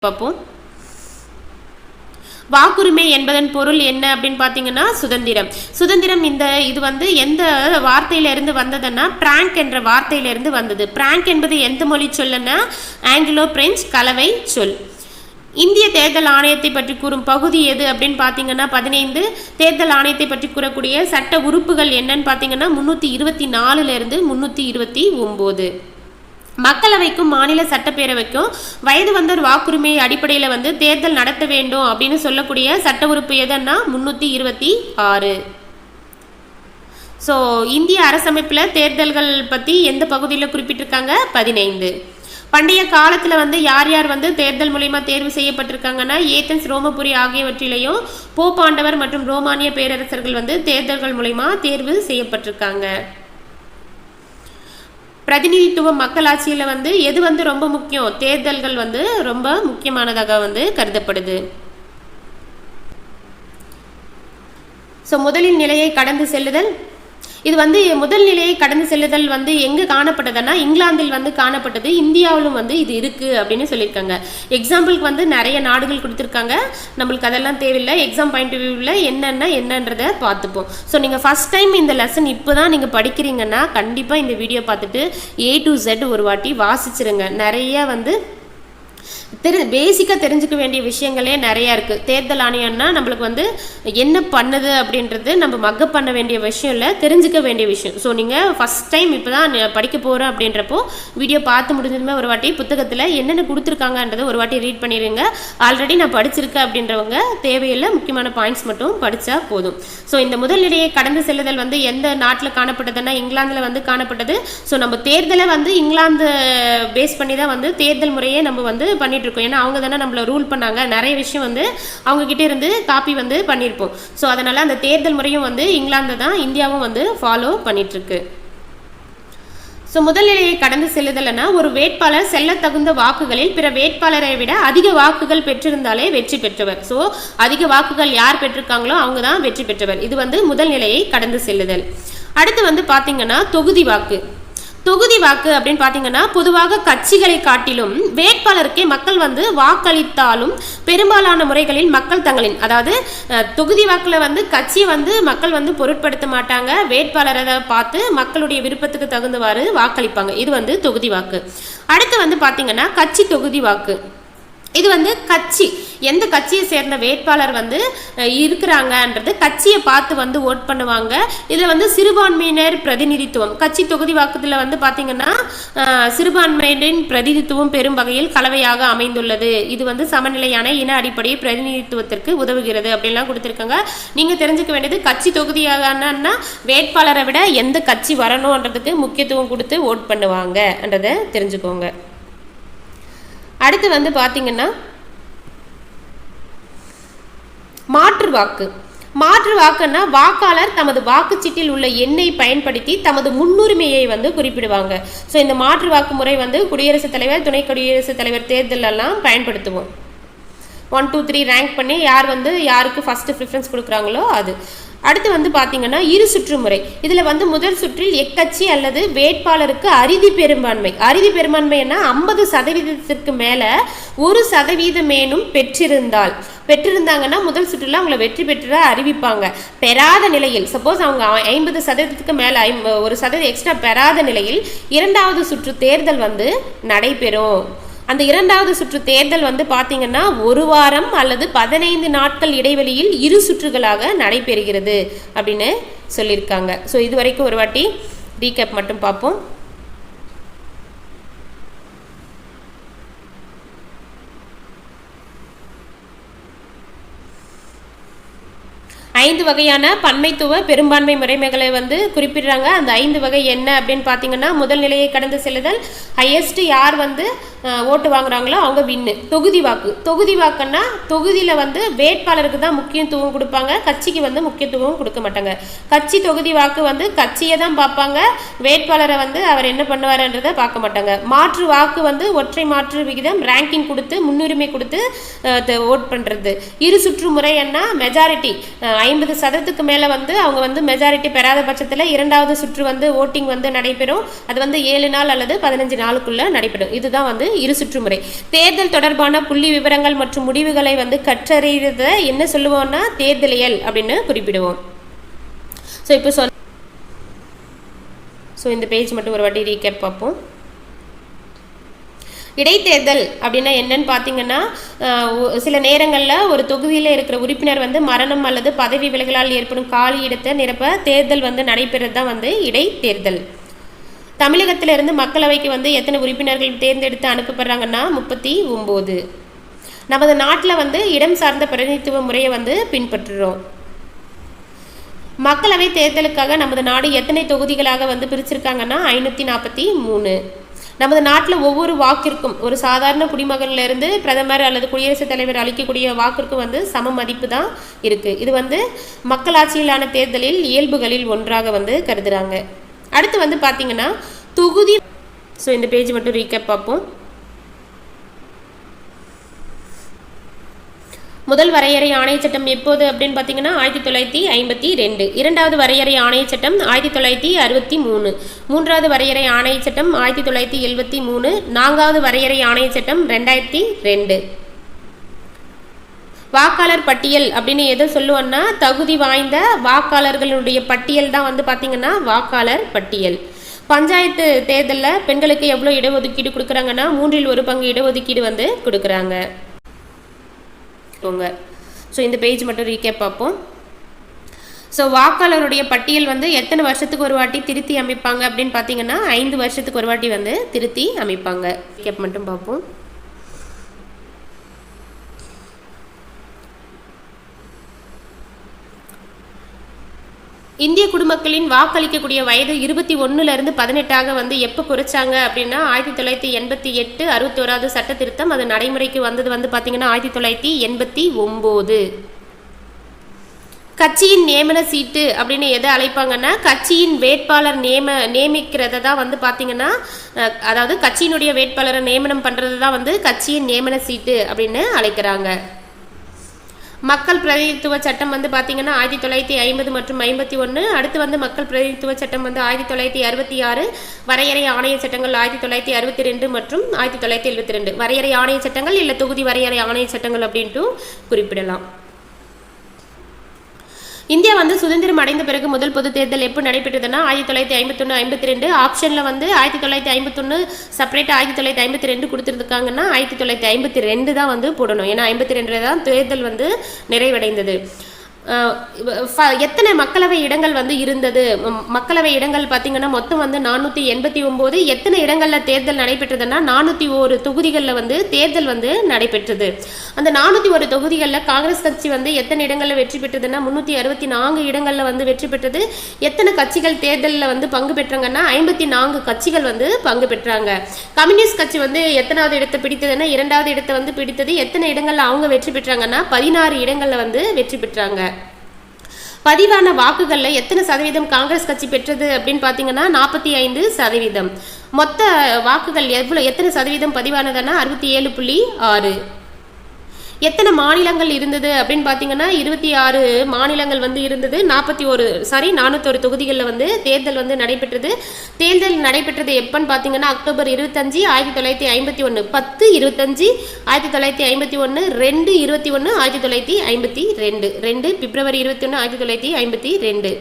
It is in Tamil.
பார்ப்போம். வாக்குரிமை என்பதன் பொருள் என்ன அப்படின்னு பார்த்தீங்கன்னா சுதந்திரம். சுதந்திரம் இது வந்து எந்த வார்த்தையிலிருந்து வந்ததுன்னா பிராங்க் என்ற வார்த்தையிலிருந்து வந்தது. பிராங்க் என்பது எந்த மொழி சொல்லுன்னா ஆங்கிலோ பிரெஞ்சு கலவை சொல். இந்திய தேர்தல் ஆணையத்தை பற்றி கூறும் பகுதி எது அப்படின்னு பார்த்தீங்கன்னா 15. தேர்தல் ஆணையத்தை பற்றி கூறக்கூடிய சட்ட உறுப்புகள் என்னன்னு பார்த்தீங்கன்னா 324 329. மக்களவைக்கும் மாநில சட்டப்பேரவைக்கும் வயது வந்தோர் வாக்குரிமை அடிப்படையில் வந்து தேர்தல் நடத்த வேண்டும் அப்படின்னு சொல்லக்கூடிய சட்ட உறுப்பு எதுன்னா 326. ஸோ இந்திய அரசமைப்பில் தேர்தல்கள் பற்றி எந்த பகுதியில் குறிப்பிட்டிருக்காங்க 15. பண்டைய காலத்தில் வந்து யார் யார் வந்து தேர்தல் மூலமா தேர்வு செய்யப்பட்டிருக்காங்கன்னா ஏத்தன்ஸ் ரோமபுரி ஆகியவற்றிலையும் போப்பாண்டவர் மற்றும் ரோமானிய பேரரசர்கள் வந்து தேர்தல்கள் மூலமா தேர்வு செய்யப்பட்டிருக்காங்க. பிரதிநிதித்துவம் மக்களாட்சியில் வந்து எது வந்து ரொம்ப முக்கியம்? தேர்தல்கள் வந்து ரொம்ப முக்கியமானதாக வந்து கருதப்படுது. ஸோ முதலின் நிலையை கடந்து செல்லுதல், இது வந்து முதல் நிலையை கடந்து செல்லுதல் வந்து எங்கே காணப்பட்டதுன்னா இங்கிலாந்தில் வந்து காணப்பட்டது. இந்தியாவிலும் வந்து இது இருக்குது அப்படின்னு சொல்லியிருக்காங்க. எக்ஸாம்பிளுக்கு வந்து நிறைய நாடுகள் கொடுத்துருக்காங்க. நம்மளுக்கு அதெல்லாம் தேவையில்லை. எக்ஸாம் பாயிண்ட் ஆஃப் வியூவில் என்னன்றதை பார்த்துப்போம். ஸோ நீங்கள் ஃபஸ்ட் டைம் இந்த லெசன் இப்போ தான் நீங்கள் படிக்கிறீங்கன்னா கண்டிப்பாக இந்த வீடியோ பார்த்துட்டு A to Z ஒரு வாட்டி வாசிச்சிருங்க. நிறைய வந்து பேசிக்காக தெரிஞ்சுக்க வேண்டிய விஷயங்களே நிறையா இருக்குது. தேர்தல் ஆணையம்னா நம்மளுக்கு வந்து என்ன பண்ணுது அப்படின்றது நம்ம மக்கப் பண்ண வேண்டிய விஷயம் இல்லை, தெரிஞ்சுக்க வேண்டிய விஷயம். ஸோ நீங்கள் ஃபஸ்ட் டைம் இப்போ தான் படிக்க போகிறோம் அப்படின்றப்போ வீடியோ பார்த்து முடிஞ்சதுமே ஒரு வாட்டி புத்தகத்தில் என்னென்ன கொடுத்துருக்காங்கன்றதை ஒரு வாட்டி ரீட் பண்ணிடுங்க. ஆல்ரெடி நான் படிச்சிருக்கேன் அப்படின்றவங்க தேவையில்லை, முக்கியமான பாயிண்ட்ஸ் மட்டும் படித்தா போதும். ஸோ இந்த முதல் நிலையை கடந்து செல்லுதல் வந்து எந்த நாட்டில் காணப்பட்டதுன்னா இங்கிலாந்தில் வந்து காணப்பட்டது. ஸோ நம்ம தேர்தலை வந்து இங்கிலாந்து பேஸ் பண்ணி தான் வந்து தேர்தல் முறையே நம்ம வந்து பண்ணிட்டு இருக்கோம். ஏன்னா அவங்க தானே நம்மள ரூல் பண்ணாங்க. நிறைய விஷயம் வந்து அவங்க கிட்ட இருந்து காப்பி வந்து பண்ணியிருப்போம். ஸோ அதனால அந்த தேர்தல் முறையும் வந்து இங்கிலாந்து தான் இந்தியாவும் வந்து ஃபாலோ பண்ணிட்டு இருக்கு. ஸோ முதல் நிலையை கடந்து செல்லுதல்னா ஒரு வேட்பாளர் செல்ல தகுந்த வாக்குகளில் பிற வேட்பாளரை விட அதிக வாக்குகள் பெற்றிருந்தாலே வெற்றி பெற்றவர். ஸோ அதிக வாக்குகள் யார் பெற்றிருக்காங்களோ அவங்க தான் வெற்றி பெற்றவர். இது வந்து முதல் நிலையை கடந்து செல்லுதல். அடுத்து வந்து பார்த்தீங்கன்னா தொகுதி வாக்கு. தொகுதி வாக்கு அப்படின்னு பார்த்தீங்கன்னா பொதுவாக கட்சிகளை காட்டிலும் வேட்பாளருக்கே மக்கள் வந்து வாக்களித்தாலும் பெரும்பாலான முறைகளில் மக்கள் தங்களின், அதாவது தொகுதி வாக்கில் வந்து கட்சியை வந்து மக்கள் வந்து பொருட்படுத்த மாட்டாங்க. வேட்பாளரை பார்த்து மக்களுடைய விருப்பத்துக்கு தகுந்தவாறு வாக்களிப்பாங்க. இது வந்து தொகுதி வாக்கு. அடுத்து வந்து பார்த்தீங்கன்னா கட்சி தொகுதி வாக்கு. இது வந்து கட்சி எந்த கட்சியை சேர்ந்த வேட்பாளர் வந்து இருக்கிறாங்கன்றது கட்சியை பார்த்து வந்து ஓட் பண்ணுவாங்க. இதில் வந்து சிறுபான்மையினர் பிரதிநிதித்துவம் கட்சி தொகுதி வாக்குல வந்து பார்த்தீங்கன்னா சிறுபான்மையினரின் பிரதிநிதித்துவம் பெரும் வகையில் கலவையாக அமைந்துள்ளது. இது வந்து சமநிலையான இன அடிப்படை பிரதிநிதித்துவத்திற்கு உதவுகிறது அப்படின்லாம் கொடுத்துருக்காங்க. நீங்கள் தெரிஞ்சுக்க வேண்டியது கட்சி தொகுதியாகனா வேட்பாளரை விட எந்த கட்சி வரணுன்றதுக்கு முக்கியத்துவம் கொடுத்து ஓட் பண்ணுவாங்கன்றதை தெரிஞ்சுக்கோங்க. அடுத்து வந்து பார்த்தீங்கன்னா மாற்று வாக்கு. மாற்று வாக்குன்னா வாக்காளர் தமது வாக்குச்சீட்டில் உள்ள எண்ணை பயன்படுத்தி தமது முன்னுரிமையை வந்து குறிப்பிடுவாங்க. ஸோ இந்த மாற்று வாக்கு முறை வந்து குடியரசுத் தலைவர், துணை குடியரசுத் தலைவர் தேர்தலெல்லாம் பயன்படுத்துவோம். 1 2 3 ரேங்க் பண்ணி யார் வந்து யாருக்கு ஃபர்ஸ்ட் ப்ரிஃபரன்ஸ் கொடுக்குறாங்களோ அது. அடுத்து வந்து பார்த்தீங்கன்னா இரு சுற்று முறை. இதில் வந்து முதல் சுற்றில் எக்கட்சி அல்லது வேட்பாளருக்கு அறுதி பெரும்பான்மை. அறுதி பெரும்பான்மைன்னா 50% மேலே 1% பெற்றிருந்தாங்கன்னா முதல் சுற்றுல அவங்கள வெற்றி பெற்றதா அறிவிப்பாங்க. பெறாத நிலையில் சப்போஸ் அவங்க 50% மேலே 1% எக்ஸ்ட்ரா பெறாத நிலையில் இரண்டாவது சுற்று தேர்தல் வந்து நடைபெறும். அந்த இரண்டாவது சுற்று தேர்தல் வந்து பார்த்தீங்கன்னா 1 வாரம் அல்லது 15 நாட்கள் இடைவெளியில் இரு சுற்றுகளாக நடைபெறுகிறது அப்படின்னு சொல்லியிருக்காங்க. ஸோ இது வரைக்கும் ஒரு வாட்டி ரீகேப் மட்டும் பார்ப்போம். 5 வகையான பன்மைத்துவ பெரும்பான்மை முறைமைகளை வந்து குறிப்பிடுறாங்க. அந்த 5 வகை என்ன அப்படின்னு பார்த்தீங்கன்னா முதல் நிலையை கடந்து செல்லுதல், ஹையஸ்ட் யார் வந்து ஓட்டு வாங்குறாங்களோ அவங்க வின்னு. தொகுதி வாக்கு. தொகுதி வாக்குன்னா தொகுதியில் வந்து வேட்பாளருக்கு தான் முக்கியத்துவம் கொடுப்பாங்க, கட்சிக்கு வந்து முக்கியத்துவம் கொடுக்க மாட்டாங்க. கட்சி தொகுதி வாக்கு வந்து கட்சியை தான் பார்ப்பாங்க, வேட்பாளரை வந்து அவர் என்ன பண்ணுவாருன்றதை பார்க்க மாட்டாங்க. மாற்று வாக்கு வந்து ஒற்றை மாற்று விகிதம் ரேங்கிங் கொடுத்து முன்னுரிமை கொடுத்து ஓட் பண்ணுறது. இரு சுற்று முறை என்ன மெஜாரிட்டி 50% மேலே வந்து அவங்க வந்து மெஜாரிட்டி பெறாத பட்சத்தில் இரண்டாவது சுற்று வந்து ஓட்டிங் வந்து நடைபெறும். அது வந்து 7 நாள் அல்லது 15 நாளுக்குள்ள நடைபெறும். இதுதான் வந்து இரு சுற்றுமுறை. தேர்தல் தொடர்பான புள்ளி விவரங்கள் மற்றும் முடிவுகளை வந்து கற்றறியத என்ன சொல்லுவோம்னா தேர்தலியல் அப்படின்னு குறிப்பிடுவோம். ஸோ இந்த பேஜ் மட்டும் ஒரு வாட்டி ரீகேப் பார்ப்போம். இடைத்தேர்தல் அப்படின்னா என்னன்னு பார்த்தீங்கன்னா, சில நேரங்களில் ஒரு தொகுதியில் இருக்கிற உறுப்பினர் வந்து மரணம் அல்லது பதவி விலகலால் ஏற்படும் காலி இடத்தை நிரப்ப தேர்தல் வந்து நடைபெறது தான் வந்து இடைத்தேர்தல். தமிழகத்திலிருந்து மக்களவைக்கு வந்து எத்தனை உறுப்பினர்கள் தேர்ந்தெடுத்து அனுப்பப்படுறாங்கன்னா 39. நமது நாட்டில் வந்து இடம் சார்ந்த பிரதிநிதித்துவ முறையை வந்து பின்பற்றுறோம். மக்களவை தேர்தலுக்காக நமது நாடு எத்தனை தொகுதிகளாக வந்து பிரிச்சிருக்காங்கன்னா 543. நமது நாட்டில் ஒவ்வொரு வாக்கிற்கும் ஒரு சாதாரண குடிமகனிலிருந்து பிரதமர் அல்லது குடியரசுத் தலைவர் அளிக்கக்கூடிய வாக்கிற்கும் வந்து சம மதிப்பு தான் இருக்குது. இது வந்து மக்களாட்சியிலான தேர்தலில் இயல்புகளில் ஒன்றாக வந்து கருதுகிறாங்க. அடுத்து வந்து பார்த்தீங்கன்னா தொகுதி. ஸோ இந்த பேஜ் மட்டும் ரீகேப் பார்ப்போம். முதல் வரையறை ஆணைய சட்டம் எப்போது அப்படின்னு பார்த்தீங்கன்னா 1952. இரண்டாவது வரையறை ஆணைய சட்டம் 1963. மூன்றாவது வரையறை ஆணைய சட்டம் 1973. நான்காவது வரையறை ஆணைய சட்டம் 2002. வாக்காளர் பட்டியல் அப்படின்னு எதை சொல்லுவோம்னா தகுதி வாய்ந்த வாக்காளர்களுடைய பட்டியல் தான் வந்து பார்த்தீங்கன்னா வாக்காளர் பட்டியல். பஞ்சாயத்து தேர்தலில் பெண்களுக்கு எவ்வளோ இடஒதுக்கீடு கொடுக்குறாங்கன்னா 1/3 இடஒதுக்கீடு வந்து கொடுக்குறாங்க. ஸோ இந்த பேஜ் மட்டும் ரீகேப் பார்ப்போம். ஸோ வாக்காளருடைய பட்டியல் வந்து எத்தனை வருஷத்துக்கு ஒரு வாட்டி திருத்தி அமைப்பாங்க அப்படின்னு பார்த்தீங்கன்னா 5 வருஷத்துக்கு ஒரு வாட்டி வந்து திருத்தி அமைப்பாங்க. ரீகேப் மட்டும் பார்ப்போம். இந்திய குடிமக்களின் வாக்களிக்கக்கூடிய வயது 21லிருந்து 18 வந்து எப்போ குறைச்சாங்க அப்படின்னா 1988 61வது சட்ட திருத்தம் அது நடைமுறைக்கு வந்தது வந்து பார்த்தீங்கன்னா 1989. கட்சியின் நியமன சீட்டு அப்படின்னு எதை அழைப்பாங்கன்னா கட்சியின் வேட்பாளர் நியமிக்கிறத தான் வந்து பார்த்தீங்கன்னா, அதாவது கட்சியினுடைய வேட்பாளரை நியமனம் பண்ணுறது தான் வந்து கட்சியின் நியமன சீட்டு அப்படின்னு அழைக்கிறாங்க. மக்கள் பிரதிநிதித்துவ சட்டம் வந்து பார்த்தீங்கன்னா 1950 மற்றும் 51. அடுத்து வந்து மக்கள் பிரதிநிதித்துவ சட்டம் வந்து 1966. வரையறை ஆணைய சட்டங்கள் 1962 மற்றும் 1972. வரையறை ஆணைய சட்டங்கள் இல்லை தொகுதி வரையறை ஆணைய சட்டங்கள் அப்படின்ட்டு குறிப்பிடலாம். இந்தியா வந்து சுதந்திரம் அடைந்த பிறகு முதல் பொது தேர்தல் எப்போ நடைபெற்றதுன்னா 1951-52. ஆப்ஷனில் வந்து 1951 செப்பரேட் 1952 கொடுத்துருக்காங்கன்னா 1952 தான் வந்து போடணும். ஏன்னா 52 தான் தேர்தல் வந்து நிறைவடைந்தது. எத்தனை மக்களவை இடங்கள் வந்து இருந்தது? மக்களவை இடங்கள் பார்த்தீங்கன்னா மொத்தம் வந்து 489. எத்தனை இடங்களில் தேர்தல் நடைபெற்றதுன்னா 401 தொகுதிகளில் வந்து தேர்தல் வந்து நடைபெற்றது. அந்த 401 தொகுதிகளில் காங்கிரஸ் கட்சி வந்து எத்தனை இடங்களில் வெற்றி பெற்றதுன்னா 364 இடங்களில் வந்து வெற்றி பெற்றது. எத்தனை கட்சிகள் தேர்தலில் வந்து பங்கு பெற்றாங்கன்னா 54 கட்சிகள் வந்து பங்கு பெற்றாங்க. கம்யூனிஸ்ட் கட்சி வந்து எத்தனாவது இடத்தை பிடித்ததுன்னா 2வது இடத்தை வந்து பிடித்தது. எத்தனை இடங்களில் அவங்க வெற்றி பெற்றாங்கன்னா 16 இடங்களில் வந்து வெற்றி பெற்றாங்க. பதிவான வாக்குகளில் எத்தனை சதவீதம் காங்கிரஸ் கட்சி பெற்றது அப்படின்னு பார்த்தீங்கன்னா 45%. மொத்த வாக்குகள் எத்தனை சதவீதம் பதிவானதுன்னா 67.6. எத்தனை மாநிலங்கள் இருந்தது அப்படின்னு பார்த்தீங்கன்னா 26 மாநிலங்கள் வந்து இருந்தது. 401 தொகுதிகளில் வந்து தேர்தல் வந்து நடைபெற்றது. தேர்தல் நடைபெற்றது எப்பன்னு பார்த்தீங்கன்னா அக்டோபர் 25 1951, 10/25 1951, 2/21 1952, 2 பிப்ரவரி 21 1952.